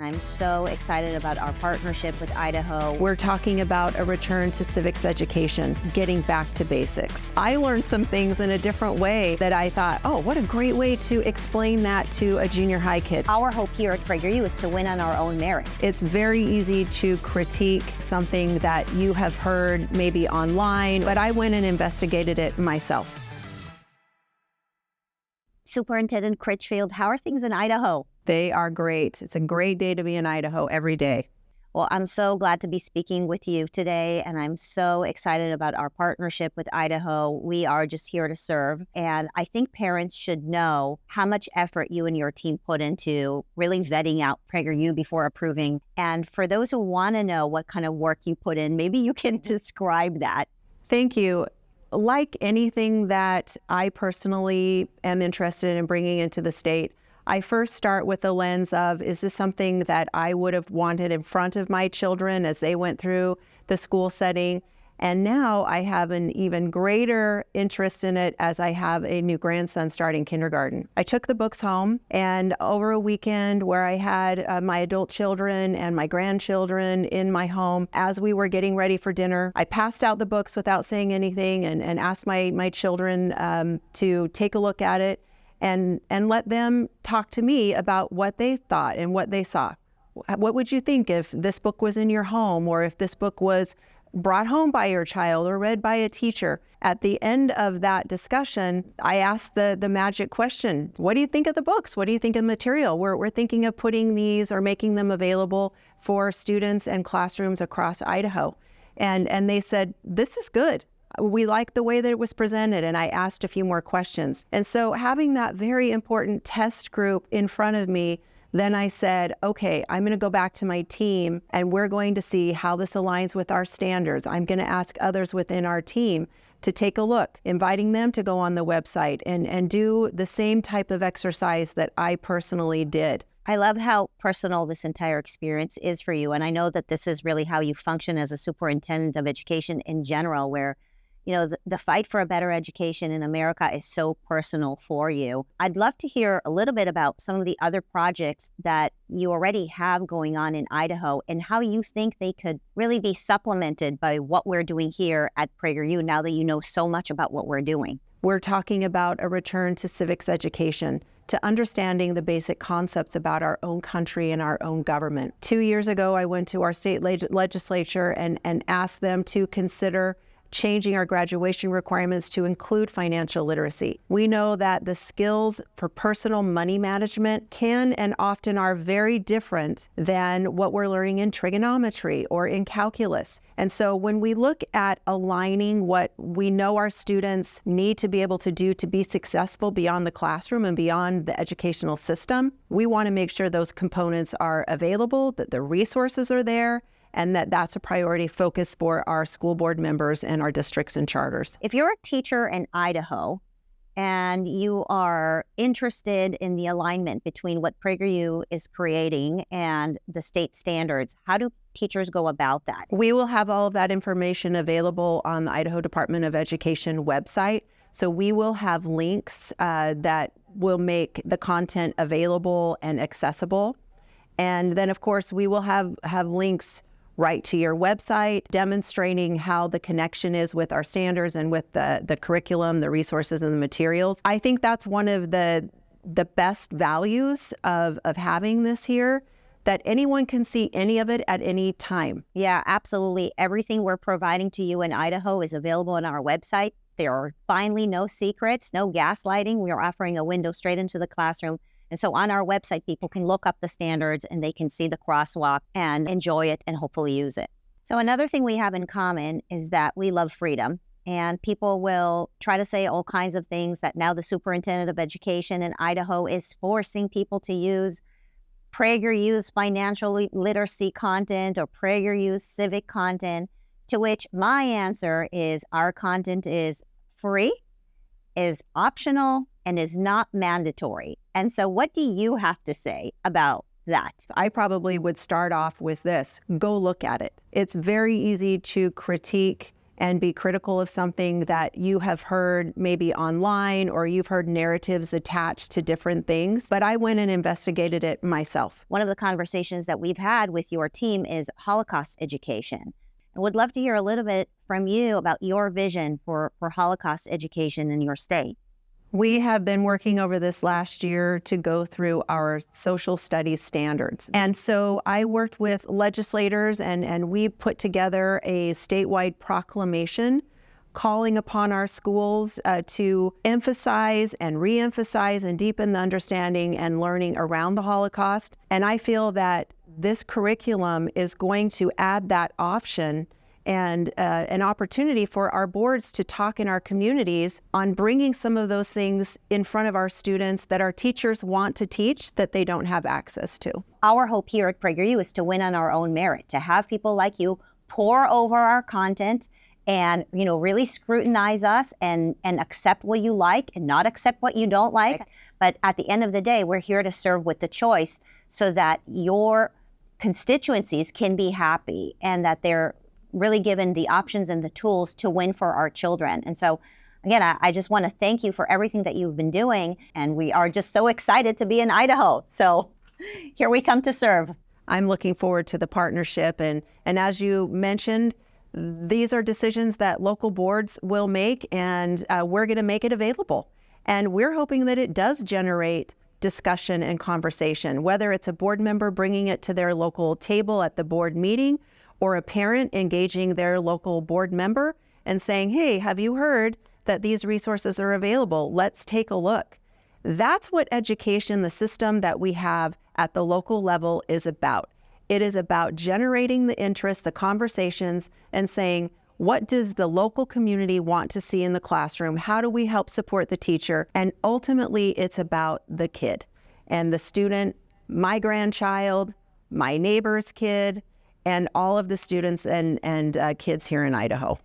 I'm so excited about our partnership with Idaho. We're talking about a return to civics education, getting back to basics. I learned some things in a different way that I thought, oh, what a great way to explain that to a junior high kid. Our hope here at PragerU is to win on our own merit. It's very easy to critique something that you have heard maybe online, but I went and investigated it myself. Superintendent Critchfield, how are things in Idaho? They are great. It's a great day to be in Idaho every day. Well, I'm so glad to be speaking with you today, and I'm so excited about our partnership with Idaho. We are just here to serve, and I think parents should know how much effort you and your team put into really vetting out PragerU before approving. And for those who want to know what kind of work you put in, maybe you can describe that. Thank you. Like anything that I personally am interested in bringing into the state, I first start with the lens of, is this something that I would have wanted in front of my children as they went through the school setting? And now I have an even greater interest in it as I have a new grandson starting kindergarten. I took the books home, and over a weekend where I had my adult children and my grandchildren in my home, as we were getting ready for dinner, I passed out the books without saying anything and asked my children to take a look at it and let them talk to me about what they thought and what they saw. What would you think if this book was in your home, or if this book was brought home by your child or read by a teacher? At the end of that discussion, I asked the magic question: what do you think of the books? What do you think of the material? We're thinking of putting these or making them available for students and classrooms across Idaho. And they said, this is good. We like the way that it was presented, and I asked a few more questions. And so having that very important test group in front of me, then I said, okay, I'm going to go back to my team, and we're going to see how this aligns with our standards. I'm going to ask others within our team to take a look, inviting them to go on the website and do the same type of exercise that I personally did. I love how personal this entire experience is for you. And I know that this is really how you function as a superintendent of education in general, where the fight for a better education in America is so personal for you. I'd love to hear a little bit about some of the other projects that you already have going on in Idaho and how you think they could really be supplemented by what we're doing here at PragerU now that you know so much about what we're doing. We're talking about a return to civics education, to understanding the basic concepts about our own country and our own government. 2 years ago, I went to our state legislature and asked them to consider changing our graduation requirements to include financial literacy. We know that the skills for personal money management can and often are very different than what we're learning in trigonometry or in calculus. And so when we look at aligning what we know our students need to be able to do to be successful beyond the classroom and beyond the educational system, we want to make sure those components are available, that the resources are there, and that's a priority focus for our school board members and our districts and charters. If you're a teacher in Idaho and you are interested in the alignment between what PragerU is creating and the state standards, how do teachers go about that? We will have all of that information available on the Idaho Department of Education website. So we will have links that will make the content available and accessible. And then, of course, we will have links right to your website, demonstrating how the connection is with our standards and with the curriculum, the resources, and the materials. I think that's one of the best values of having this here, that anyone can see any of it at any time. Yeah, absolutely. Everything we're providing to you in Idaho is available on our website. There are finally no secrets, no gaslighting. We are offering a window straight into the classroom. And so on our website, people can look up the standards and they can see the crosswalk and enjoy it and hopefully use it. So another thing we have in common is that we love freedom, and people will try to say all kinds of things that now the superintendent of education in Idaho is forcing people to use PragerU's financial literacy content or PragerU's civic content, to which my answer is our content is free, is optional, and is not mandatory. And so what do you have to say about that? I probably would start off with this. Go look at it. It's very easy to critique and be critical of something that you have heard maybe online, or you've heard narratives attached to different things. But I went and investigated it myself. One of the conversations that we've had with your team is Holocaust education. And would love to hear a little bit from you about your vision for Holocaust education in your state. We have been working over this last year to go through our social studies standards. And so I worked with legislators and we put together a statewide proclamation calling upon our schools to emphasize and re-emphasize and deepen the understanding and learning around the Holocaust. And I feel that this curriculum is going to add that option and an opportunity for our boards to talk in our communities on bringing some of those things in front of our students that our teachers want to teach that they don't have access to. Our hope here at PragerU is to win on our own merit, to have people like you pour over our content and, really scrutinize us and accept what you like and not accept what you don't like. But at the end of the day, we're here to serve with the choice so that your constituencies can be happy and that they're really given the options and the tools to win for our children. And so, again, I just want to thank you for everything that you've been doing. And we are just so excited to be in Idaho. So here we come to serve. I'm looking forward to the partnership. And as you mentioned, these are decisions that local boards will make, and we're going to make it available. And we're hoping that it does generate discussion and conversation, whether it's a board member bringing it to their local table at the board meeting, or a parent engaging their local board member and saying, hey, have you heard that these resources are available? Let's take a look. That's what education, the system that we have at the local level, is about. It is about generating the interest, the conversations, and saying, what does the local community want to see in the classroom? How do we help support the teacher? And ultimately, it's about the kid and the student, my grandchild, my neighbor's kid, and all of the students and kids here in Idaho.